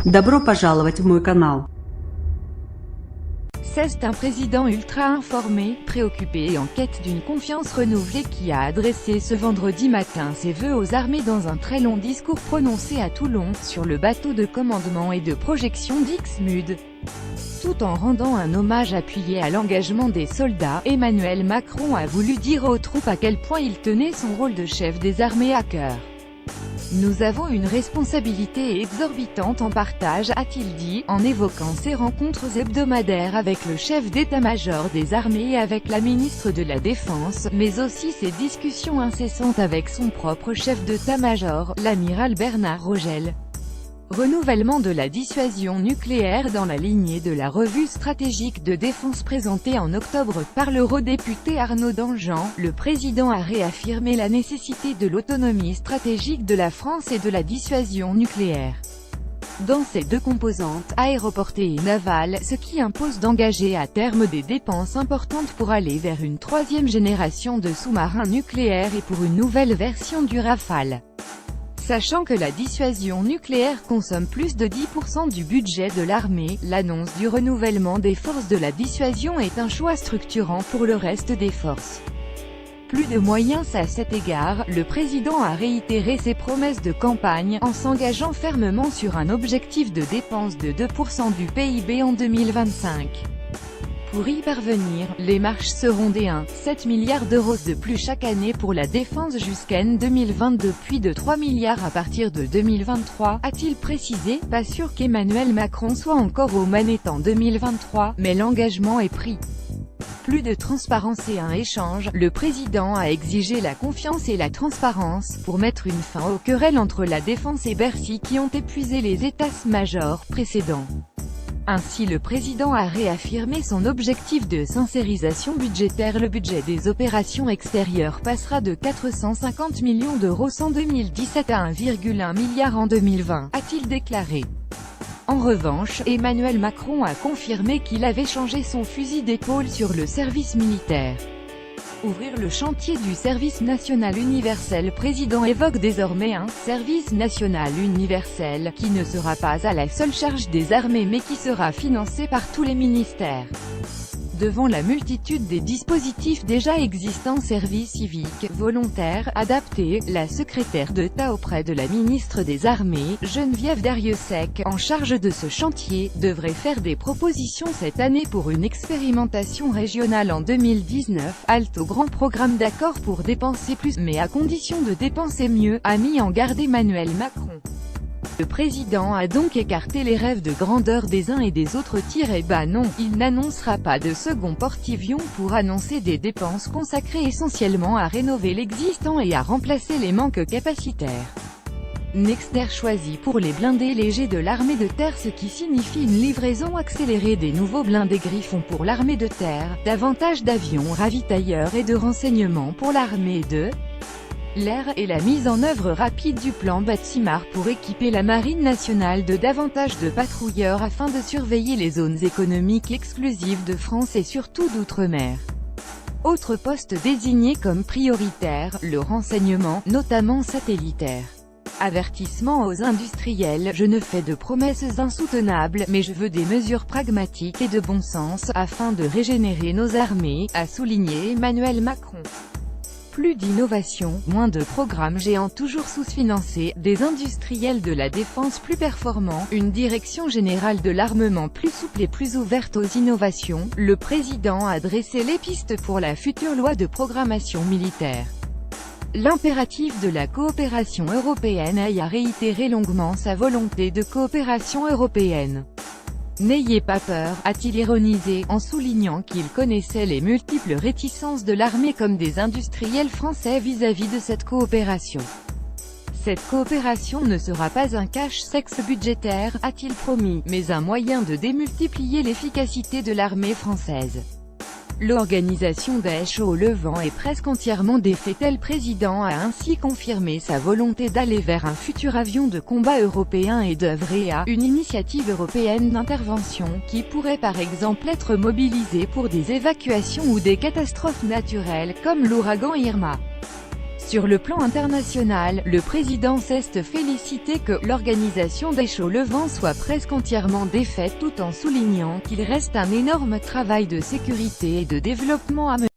Добро пожаловать в мой канал. C'est un président ultra informé, préoccupé et en quête d'une confiance renouvelée qui a adressé ce vendredi matin ses vœux aux armées dans un très long discours prononcé à Toulon, sur le bateau de commandement et de projection d'Xmude. Tout en rendant un hommage appuyé à l'engagement des soldats, Emmanuel Macron a voulu dire aux troupes à quel point il tenait son rôle de chef des armées à cœur. Nous avons une responsabilité exorbitante en partage, a-t-il dit, en évoquant ses rencontres hebdomadaires avec le chef d'état-major des armées et avec la ministre de la Défense, mais aussi ses discussions incessantes avec son propre chef d'état-major, l'amiral Bernard Rogel. Renouvellement de la dissuasion nucléaire dans la lignée de la revue stratégique de défense présentée en octobre par l'eurodéputé Arnaud Danjean, le président a réaffirmé la nécessité de l'autonomie stratégique de la France et de la dissuasion nucléaire dans ses deux composantes, aéroportée et navale, ce qui impose d'engager à terme des dépenses importantes pour aller vers une troisième génération de sous-marins nucléaires et pour une nouvelle version du Rafale. Sachant que la dissuasion nucléaire consomme plus de 10% du budget de l'armée, l'annonce du renouvellement des forces de la dissuasion est un choix structurant pour le reste des forces. Plus de moyens à cet égard, le président a réitéré ses promesses de campagne, en s'engageant fermement sur un objectif de dépenses de 2% du PIB en 2025. Pour y parvenir, les marches seront des 1,7 milliards d'euros de plus chaque année pour la défense jusqu'en 2022 puis de 3 milliards à partir de 2023, a-t-il précisé. Pas sûr qu'Emmanuel Macron soit encore aux manettes en 2023, mais l'engagement est pris. Plus de transparence et un échange, le président a exigé la confiance et la transparence, pour mettre une fin aux querelles entre la défense et Bercy qui ont épuisé les états-majors précédents. Ainsi le président a réaffirmé son objectif de sincérisation budgétaire. Le budget des opérations extérieures passera de 450 millions d'euros en 2017 à 1,1 milliard en 2020, a-t-il déclaré. En revanche, Emmanuel Macron a confirmé qu'il avait changé son fusil d'épaule sur le service militaire. Ouvrir le chantier du service national universel. Le président évoque désormais un « service national universel » qui ne sera pas à la seule charge des armées mais qui sera financé par tous les ministères. Devant la multitude des dispositifs déjà existants, service civique, volontaire, adapté, la secrétaire d'État auprès de la ministre des Armées, Geneviève Darrieussecq, en charge de ce chantier, devrait faire des propositions cette année pour une expérimentation régionale en 2019, halte au grand programme d'accord pour dépenser plus, mais à condition de dépenser mieux, a mis en garde Emmanuel Macron. Le président a donc écarté les rêves de grandeur des uns et des autres. Non, il n'annoncera pas de second porte-avions pour annoncer des dépenses consacrées essentiellement à rénover l'existant et à remplacer les manques capacitaires. Nexter choisi pour les blindés légers de l'armée de terre, ce qui signifie une livraison accélérée des nouveaux blindés Griffon pour l'armée de terre, davantage d'avions ravitailleurs et de renseignements pour l'armée de l'air, et la mise en œuvre rapide du plan Batsimar pour équiper la marine nationale de davantage de patrouilleurs afin de surveiller les zones économiques exclusives de France et surtout d'outre-mer. Autre poste désigné comme prioritaire, le renseignement, notamment satellitaire. Avertissement aux industriels, je ne fais de promesses insoutenables, mais je veux des mesures pragmatiques et de bon sens, afin de régénérer nos armées, a souligné Emmanuel Macron. Plus d'innovation, moins de programmes géants toujours sous-financés, des industriels de la défense plus performants, une direction générale de l'armement plus souple et plus ouverte aux innovations, le président a dressé les pistes pour la future loi de programmation militaire. L'impératif de la coopération européenne a réitéré longuement sa volonté de coopération européenne. N'ayez pas peur, a-t-il ironisé, en soulignant qu'il connaissait les multiples réticences de l'armée comme des industriels français vis-à-vis de cette coopération. Cette coopération ne sera pas un cache-sexe budgétaire, a-t-il promis, mais un moyen de démultiplier l'efficacité de l'armée française. L'organisation Daesh au Levant est presque entièrement défaite. Le président a ainsi confirmé sa volonté d'aller vers un futur avion de combat européen et d'œuvrer à une initiative européenne d'intervention, qui pourrait par exemple être mobilisée pour des évacuations ou des catastrophes naturelles, comme l'ouragan Irma. Sur le plan international, le président s'est félicité que l'organisation des Jeux Levant soit presque entièrement défaite tout en soulignant qu'il reste un énorme travail de sécurité et de développement à mener.